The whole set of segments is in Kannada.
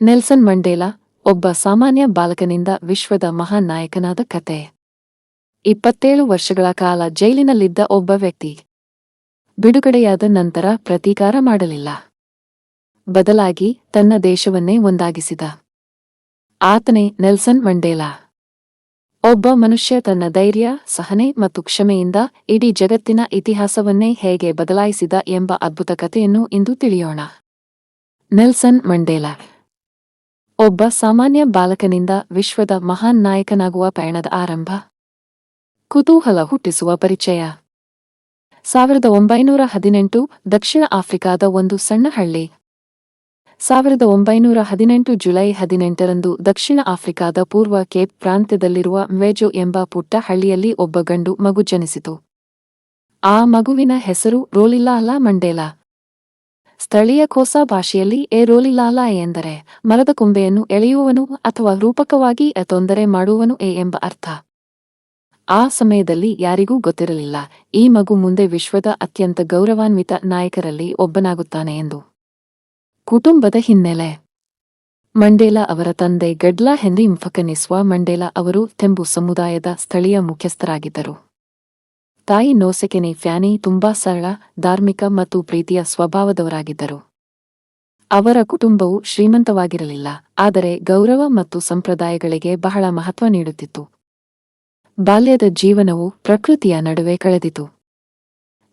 ನೆಲ್ಸನ್ ಮಂಡೇಲಾ ಒಬ್ಬ ಸಾಮಾನ್ಯ ಬಾಲಕನಿಂದ ವಿಶ್ವದ ಮಹಾನ್ ನಾಯಕನಾದ ಕತೆ. 27 ವರ್ಷಗಳ ಕಾಲ ಜೈಲಿನಲ್ಲಿದ್ದ ಒಬ್ಬ ವ್ಯಕ್ತಿ ಬಿಡುಗಡೆಯಾದ ನಂತರ ಪ್ರತೀಕಾರ ಮಾಡಲಿಲ್ಲ. ಬದಲಾಗಿ ತನ್ನ ದೇಶವನ್ನೇ ಒಂದಾಗಿಸಿದ ಆತನೇ ನೆಲ್ಸನ್ ಮಂಡೇಲಾ. ಒಬ್ಬ ಮನುಷ್ಯ ತನ್ನ ಧೈರ್ಯ, ಸಹನೆ ಮತ್ತು ಕ್ಷಮೆಯಿಂದ ಇಡೀ ಜಗತ್ತಿನ ಇತಿಹಾಸವನ್ನೇ ಹೇಗೆ ಬದಲಾಯಿಸಿದ ಎಂಬ ಅದ್ಭುತ ಕಥೆಯನ್ನು ಇಂದು ತಿಳಿಯೋಣ. ನೆಲ್ಸನ್ ಮಂಡೇಲಾ ಒಬ್ಬ ಸಾಮಾನ್ಯ ಬಾಲಕನಿಂದ ವಿಶ್ವದ ಮಹಾನ್ ನಾಯಕನಾಗುವ ಪಯಣದ ಆರಂಭ. ಕುತೂಹಲ ಹುಟ್ಟಿಸುವ ಪರಿಚಯ. 1918 ದಕ್ಷಿಣ ಆಫ್ರಿಕಾದ ಒಂದು ಸಣ್ಣ ಹಳ್ಳಿ. 1918 ಜುಲೈ 18ರಂದು ದಕ್ಷಿಣ ಆಫ್ರಿಕಾದ ಪೂರ್ವ ಕೇಪ್ ಪ್ರಾಂತ್ಯದಲ್ಲಿರುವ ಮ್ವೆಜೊ ಎಂಬ ಪುಟ್ಟ ಹಳ್ಳಿಯಲ್ಲಿ ಒಬ್ಬ ಗಂಡು ಮಗು ಜನಿಸಿತು. ಆ ಮಗುವಿನ ಹೆಸರು ರೋಲಿಲಾಲಾ ಮಂಡೇಲಾ. ಸ್ಥಳೀಯ ಖೋಸಾ ಭಾಷೆಯಲ್ಲಿ ರೋಲಿಲಾಲಾ ಎಂದರೆ ಮರದ ಕೊಂಬೆಯನ್ನು ಎಳೆಯುವವನು ಅಥವಾ ರೂಪಕವಾಗಿ ತೊಂದರೆ ಮಾಡುವವನು ಎಂಬ ಅರ್ಥ. ಆ ಸಮಯದಲ್ಲಿ ಯಾರಿಗೂ ಗೊತ್ತಿರಲಿಲ್ಲ ಈ ಮಗು ಮುಂದೆ ವಿಶ್ವದ ಅತ್ಯಂತ ಗೌರವಾನ್ವಿತ ನಾಯಕರಲ್ಲಿ ಒಬ್ಬನಾಗುತ್ತಾನೆ ಎಂದು. ಕುಟುಂಬದ ಹಿನ್ನೆಲೆ. ಮಂಡೇಲಾ ಅವರ ತಂದೆ ಗಡ್ಲಾ ಹೆನ್ರಿ ಮ್ಫಕನಿಸ್ವಾ ಮಂಡೇಲಾ ಅವರು ತೆಂಬು ಸಮುದಾಯದ ಸ್ಥಳೀಯ ಮುಖ್ಯಸ್ಥರಾಗಿದ್ದರು. ತಾಯಿ ನೋಸೆಕೆನಿ ಫ್ಯಾನಿ ತುಂಬಾ ಸರಳ, ಧಾರ್ಮಿಕ ಮತ್ತು ಪ್ರೀತಿಯ ಸ್ವಭಾವದವರಾಗಿದ್ದರು. ಅವರ ಕುಟುಂಬವು ಶ್ರೀಮಂತವಾಗಿರಲಿಲ್ಲ, ಆದರೆ ಗೌರವ ಮತ್ತು ಸಂಪ್ರದಾಯಗಳಿಗೆ ಬಹಳ ಮಹತ್ವ ನೀಡುತ್ತಿತ್ತು. ಬಾಲ್ಯದ ಜೀವನವು ಪ್ರಕೃತಿಯ ನಡುವೆ ಕಳೆದಿತು.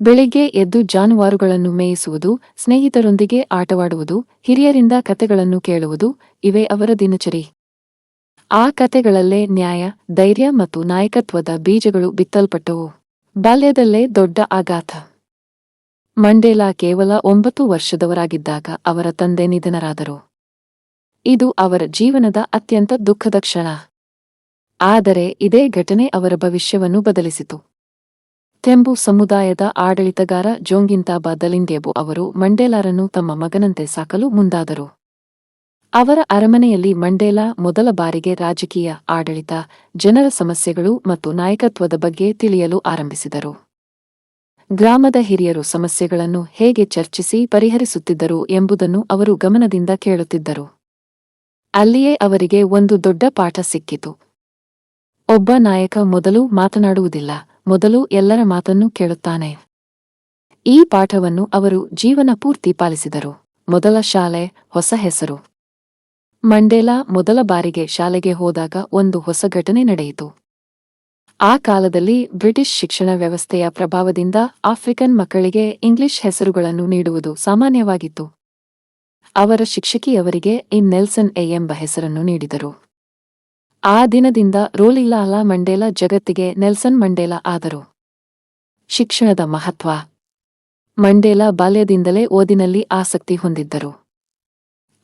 ಬೆಳಿಗ್ಗೆ ಎದ್ದು ಜಾನುವಾರುಗಳನ್ನು ಮೇಯಿಸುವುದು, ಸ್ನೇಹಿತರೊಂದಿಗೆ ಆಟವಾಡುವುದು, ಹಿರಿಯರಿಂದ ಕತೆಗಳನ್ನು ಕೇಳುವುದು ಇವೇ ಅವರ ದಿನಚರಿ. ಆ ಕತೆಗಳಲ್ಲೇ ನ್ಯಾಯ, ಧೈರ್ಯ ಮತ್ತು ನಾಯಕತ್ವದ ಬೀಜಗಳು ಬಿತ್ತಲ್ಪಟ್ಟವು. ಬಾಲ್ಯದಲ್ಲೇ ದೊಡ್ಡ ಆಘಾತ. ಮಂಡೇಲಾ ಕೇವಲ 9 ವರ್ಷದವರಾಗಿದ್ದಾಗ ಅವರ ತಂದೆ ನಿಧನರಾದರು. ಇದು ಅವರ ಜೀವನದ ಅತ್ಯಂತ ದುಃಖದ ಕ್ಷಣ. ಆದರೆ ಇದೇ ಘಟನೆ ಅವರ ಭವಿಷ್ಯವನ್ನು ಬದಲಿಸಿತು. ತೆಂಬು ಸಮುದಾಯದ ಆಡಳಿತಗಾರ ಜೋಂಗಿಂತಾಬಾ ದಲಿಂದ್ಯೆಬೊ ಅವರು ಮಂಡೇಲಾರನ್ನು ತಮ್ಮ ಮಗನಂತೆ ಸಾಕಲು ಮುಂದಾದರು. ಅವರ ಅರಮನೆಯಲ್ಲಿ ಮಂಡೇಲಾ ಮೊದಲ ಬಾರಿಗೆ ರಾಜಕೀಯ, ಆಡಳಿತ, ಜನರ ಸಮಸ್ಯೆಗಳು ಮತ್ತು ನಾಯಕತ್ವದ ಬಗ್ಗೆ ತಿಳಿಯಲು ಆರಂಭಿಸಿದರು. ಗ್ರಾಮದ ಹಿರಿಯರು ಸಮಸ್ಯೆಗಳನ್ನು ಹೇಗೆ ಚರ್ಚಿಸಿ ಪರಿಹರಿಸುತ್ತಿದ್ದರು ಎಂಬುದನ್ನು ಅವರು ಗಮನದಿಂದ ಕೇಳುತ್ತಿದ್ದರು. ಅಲ್ಲಿಯೇ ಅವರಿಗೆ ಒಂದು ದೊಡ್ಡ ಪಾಠ ಸಿಕ್ಕಿತು. ಒಬ್ಬ ನಾಯಕ ಮೊದಲು ಮಾತನಾಡುವುದಿಲ್ಲ, ಮೊದಲು ಎಲ್ಲರ ಮಾತನ್ನು ಕೇಳುತ್ತಾನೆ. ಈ ಪಾಠವನ್ನು ಅವರು ಜೀವನ ಪೂರ್ತಿ ಪಾಲಿಸಿದರು. ಮೊದಲ ಶಾಲೆ, ಹೊಸ ಹೆಸರು. ಮಂಡೇಲಾ ಮೊದಲ ಬಾರಿಗೆ ಶಾಲೆಗೆ ಹೋದಾಗ ಒಂದು ಹೊಸ ಘಟನೆ ನಡೆಯಿತು. ಆ ಕಾಲದಲ್ಲಿ ಬ್ರಿಟಿಷ್ ಶಿಕ್ಷಣ ವ್ಯವಸ್ಥೆಯ ಪ್ರಭಾವದಿಂದ ಆಫ್ರಿಕನ್ ಮಕ್ಕಳಿಗೆ ಇಂಗ್ಲಿಷ್ ಹೆಸರುಗಳನ್ನು ನೀಡುವುದು ಸಾಮಾನ್ಯವಾಗಿತ್ತು. ಅವರ ಶಿಕ್ಷಕಿಯವರಿಗೆ ನೆಲ್ಸನ್ ಎಂಬ ಹೆಸರನ್ನು ನೀಡಿದರು. ಆ ದಿನದಿಂದ ರೋಲಿಲಾಲಾ ಮಂಡೇಲಾ ಜಗತ್ತಿಗೆ ನೆಲ್ಸನ್ ಮಂಡೇಲಾ ಆದರು. ಶಿಕ್ಷಣದ ಮಹತ್ವ. ಮಂಡೇಲಾ ಬಾಲ್ಯದಿಂದಲೇ ಓದಿನಲ್ಲಿ ಆಸಕ್ತಿ ಹೊಂದಿದ್ದರು.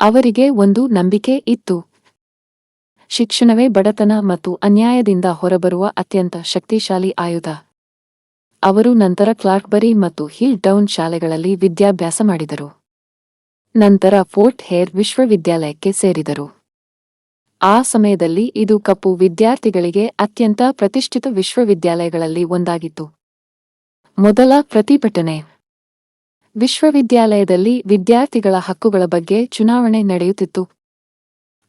ಅವರಿಗೆ ಒಂದು ನಂಬಿಕೆ ಇತ್ತು. ಶಿಕ್ಷಣವೇ ಬಡತನ ಮತ್ತು ಅನ್ಯಾಯದಿಂದ ಹೊರಬರುವ ಅತ್ಯಂತ ಶಕ್ತಿಶಾಲಿ ಆಯುಧ. ಅವರು ನಂತರ ಕ್ಲಾರ್ಕ್ಬರಿ ಮತ್ತು ಹಿಲ್ ಡೌನ್ ಶಾಲೆಗಳಲ್ಲಿ ವಿದ್ಯಾಭ್ಯಾಸ ಮಾಡಿದರು. ನಂತರ ಫೋರ್ಟ್ ಹೇರ್ ವಿಶ್ವವಿದ್ಯಾಲಯಕ್ಕೆ ಸೇರಿದರು. ಆ ಸಮಯದಲ್ಲಿ ಇದು ಕಪ್ಪು ವಿದ್ಯಾರ್ಥಿಗಳಿಗೆ ಅತ್ಯಂತ ಪ್ರತಿಷ್ಠಿತ ವಿಶ್ವವಿದ್ಯಾಲಯಗಳಲ್ಲಿ ಒಂದಾಗಿತ್ತು. ಮೊದಲ ಪ್ರತಿಭಟನೆ. ವಿಶ್ವವಿದ್ಯಾಲಯದಲ್ಲಿ ವಿದ್ಯಾರ್ಥಿಗಳ ಹಕ್ಕುಗಳ ಬಗ್ಗೆ ಚುನಾವಣೆ ನಡೆಯುತ್ತಿತ್ತು.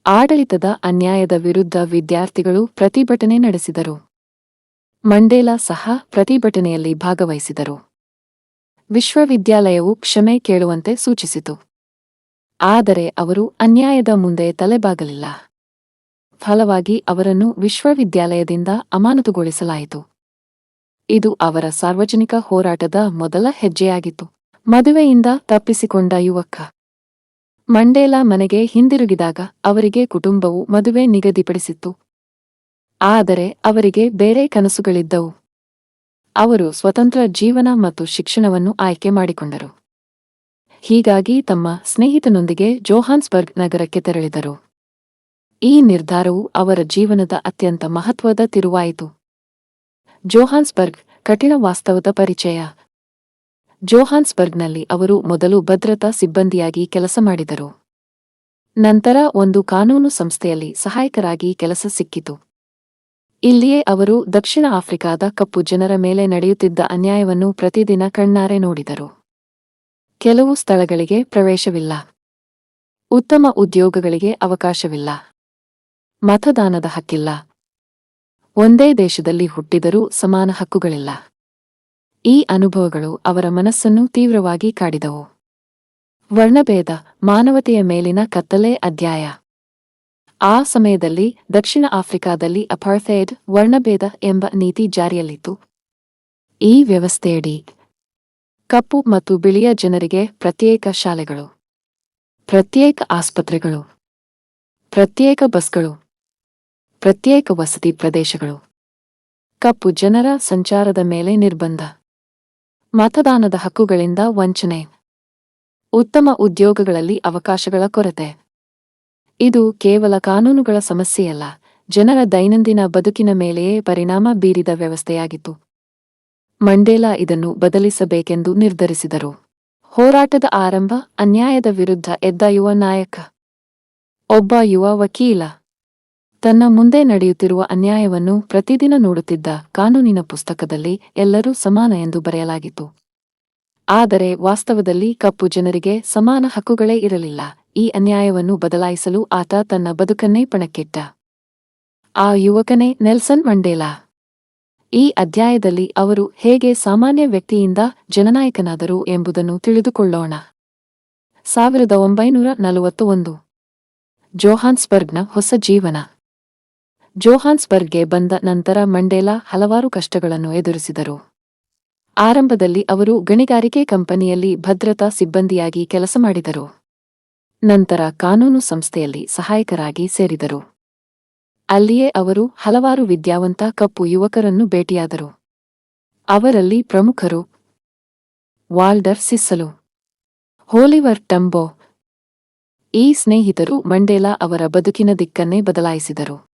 ಆಡಳಿತದ ಅನ್ಯಾಯದ ವಿರುದ್ಧ ವಿದ್ಯಾರ್ಥಿಗಳು ಪ್ರತಿಭಟನೆ ನಡೆಸಿದರು. ಮಂಡೇಲಾ ಸಹ ಪ್ರತಿಭಟನೆಯಲ್ಲಿ ಭಾಗವಹಿಸಿದರು. ವಿಶ್ವವಿದ್ಯಾಲಯವು ಕ್ಷಮೆ ಕೇಳುವಂತೆ ಸೂಚಿಸಿತು. ಆದರೆ ಅವರು ಅನ್ಯಾಯದ ಮುಂದೆ ತಲೆಬಾಗಲಿಲ್ಲ. ಫಲವಾಗಿ ಅವರನ್ನು ವಿಶ್ವವಿದ್ಯಾಲಯದಿಂದ ಅಮಾನತುಗೊಳಿಸಲಾಯಿತು. ಇದು ಅವರ ಸಾರ್ವಜನಿಕ ಹೋರಾಟದ ಮೊದಲ ಹೆಜ್ಜೆಯಾಗಿತ್ತು. ಮದುವೆಯಿಂದ ತಪ್ಪಿಸಿಕೊಂಡ ಯುವಕ. ಮಂಡೇಲಾ ಮನೆಗೆ ಹಿಂದಿರುಗಿದಾಗ ಅವರಿಗೆ ಕುಟುಂಬವು ಮದುವೆ ನಿಗದಿಪಡಿಸಿತ್ತು. ಆದರೆ ಅವರಿಗೆ ಬೇರೆ ಕನಸುಗಳಿದ್ದವು. ಅವರು ಸ್ವತಂತ್ರ ಜೀವನ ಮತ್ತು ಶಿಕ್ಷಣವನ್ನು ಆಯ್ಕೆ ಮಾಡಿಕೊಂಡರು. ಹೀಗಾಗಿ ತಮ್ಮ ಸ್ನೇಹಿತನೊಂದಿಗೆ ಜೋಹಾನ್ಸ್ಬರ್ಗ್ ನಗರಕ್ಕೆ ತೆರಳಿದರು. ಈ ನಿರ್ಧಾರವು ಅವರ ಜೀವನದ ಅತ್ಯಂತ ಮಹತ್ವದ ತಿರುವಾಯಿತು. ಜೋಹಾನ್ಸ್ಬರ್ಗ್ ಕಠಿಣ ವಾಸ್ತವದ ಪರಿಚಯ. ಜೋಹಾನ್ಸ್ಬರ್ಗ್ನಲ್ಲಿ ಅವರು ಮೊದಲು ಭದ್ರತಾ ಸಿಬ್ಬಂದಿಯಾಗಿ ಕೆಲಸ ಮಾಡಿದರು. ನಂತರ ಒಂದು ಕಾನೂನು ಸಂಸ್ಥೆಯಲ್ಲಿ ಸಹಾಯಕರಾಗಿ ಕೆಲಸ ಸಿಕ್ಕಿತು. ಇಲ್ಲಿಯೇ ಅವರು ದಕ್ಷಿಣ ಆಫ್ರಿಕಾದ ಕಪ್ಪು ಜನರ ಮೇಲೆ ನಡೆಯುತ್ತಿದ್ದ ಅನ್ಯಾಯವನ್ನು ಪ್ರತಿದಿನ ಕಣ್ಣಾರೆ ನೋಡಿದರು. ಕೆಲವು ಸ್ಥಳಗಳಿಗೆ ಪ್ರವೇಶವಿಲ್ಲ. ಉತ್ತಮ ಉದ್ಯೋಗಗಳಿಗೆ ಅವಕಾಶವಿಲ್ಲ. ಮತದಾನದ ಹಕ್ಕಿಲ್ಲ. ಒಂದೇ ದೇಶದಲ್ಲಿ ಹುಟ್ಟಿದರೂ ಸಮಾನ ಹಕ್ಕುಗಳಿಲ್ಲ. ಈ ಅನುಭವಗಳು ಅವರ ಮನಸ್ಸನ್ನು ತೀವ್ರವಾಗಿ ಕಾಡಿದವು. ವರ್ಣಭೇದ, ಮಾನವತೆಯ ಮೇಲಿನ ಕತ್ತಲೆ ಅಧ್ಯಾಯ. ಆ ಸಮಯದಲ್ಲಿ ದಕ್ಷಿಣ ಆಫ್ರಿಕಾದಲ್ಲಿ ಅಪಾರ್ಥೈಡ್, ವರ್ಣಭೇದ ಎಂಬ ನೀತಿ ಜಾರಿಯಲ್ಲಿತ್ತು. ಈ ವ್ಯವಸ್ಥೆಯಡಿ ಕಪ್ಪು ಮತ್ತು ಬಿಳಿಯ ಜನರಿಗೆ ಪ್ರತ್ಯೇಕ ಶಾಲೆಗಳು, ಪ್ರತ್ಯೇಕ ಆಸ್ಪತ್ರೆಗಳು, ಪ್ರತ್ಯೇಕ ಬಸ್ಗಳು, ಪ್ರತ್ಯೇಕ ವಸತಿ ಪ್ರದೇಶಗಳು, ಕಪ್ಪು ಜನರ ಸಂಚಾರದ ಮೇಲೆ ನಿರ್ಬಂಧ, ಮತದಾನದ ಹಕ್ಕುಗಳಿಂದ ವಂಚನೆ, ಉತ್ತಮ ಉದ್ಯೋಗಗಳಲ್ಲಿ ಅವಕಾಶಗಳ ಕೊರತೆ. ಇದು ಕೇವಲ ಕಾನೂನುಗಳ ಸಮಸ್ಯೆಯಲ್ಲ, ಜನರ ದೈನಂದಿನ ಬದುಕಿನ ಮೇಲೆಯೇ ಪರಿಣಾಮ ಬೀರಿದ ವ್ಯವಸ್ಥೆಯಾಗಿತ್ತು. ಮಂಡೇಲಾ ಇದನ್ನು ಬದಲಿಸಬೇಕೆಂದು ನಿರ್ಧರಿಸಿದರು. ಹೋರಾಟದ ಆರಂಭ. ಅನ್ಯಾಯದ ವಿರುದ್ಧ ಎದ್ದ ಯುವ ನಾಯಕ. ಒಬ್ಬ ಯುವ ವಕೀಲ ತನ್ನ ಮುಂದೆ ನಡೆಯುತ್ತಿರುವ ಅನ್ಯಾಯವನ್ನು ಪ್ರತಿದಿನ ನೋಡುತ್ತಿದ್ದ. ಕಾನೂನಿನ ಪುಸ್ತಕದಲ್ಲಿ ಎಲ್ಲರೂ ಸಮಾನ ಎಂದು ಬರೆಯಲಾಗಿತ್ತು. ಆದರೆ ವಾಸ್ತವದಲ್ಲಿ ಕಪ್ಪು ಜನರಿಗೆ ಸಮಾನ ಹಕ್ಕುಗಳೇ ಇರಲಿಲ್ಲ. ಈ ಅನ್ಯಾಯವನ್ನು ಬದಲಾಯಿಸಲು ಆತ ತನ್ನ ಬದುಕನ್ನೇ ಪಣಕ್ಕಿಟ್ಟ. ಆ ಯುವಕನೇ ನೆಲ್ಸನ್ ಮಂಡೇಲಾ. ಈ ಅಧ್ಯಾಯದಲ್ಲಿ ಅವರು ಹೇಗೆ ಸಾಮಾನ್ಯ ವ್ಯಕ್ತಿಯಿಂದ ಜನನಾಯಕನಾದರು ಎಂಬುದನ್ನು ತಿಳಿದುಕೊಳ್ಳೋಣ. 1941 ಜೋಹಾನ್ಸ್ಬರ್ಗ್ನ ಹೊಸ ಜೀವನ. ಜೋಹಾನ್ಸ್ಬರ್ಗ್ಗೆ ಬಂದ ನಂತರ ಮಂಡೇಲಾ ಹಲವಾರು ಕಷ್ಟಗಳನ್ನು ಎದುರಿಸಿದರು. ಆರಂಭದಲ್ಲಿ ಅವರು ಗಣಿಗಾರಿಕೆ ಕಂಪನಿಯಲ್ಲಿ ಭದ್ರತಾ ಸಿಬ್ಬಂದಿಯಾಗಿ ಕೆಲಸ ಮಾಡಿದರು. ನಂತರ ಕಾನೂನು ಸಂಸ್ಥೆಯಲ್ಲಿ ಸಹಾಯಕರಾಗಿ ಸೇರಿದರು. ಅಲ್ಲಿಯೇ ಅವರು ಹಲವಾರು ವಿದ್ಯಾವಂತ ಕಪ್ಪು ಯುವಕರನ್ನು ಭೇಟಿಯಾದರು. ಅವರಲ್ಲಿ ಪ್ರಮುಖರು ವಾಲ್ಡರ್ ಸಿಸ್ಸಲು, ಓಲಿವರ್ ಟಂಬೋ. ಈ ಸ್ನೇಹಿತರು ಮಂಡೇಲಾ ಅವರ ಬದುಕಿನ ದಿಕ್ಕನ್ನೇ ಬದಲಾಯಿಸಿದರು.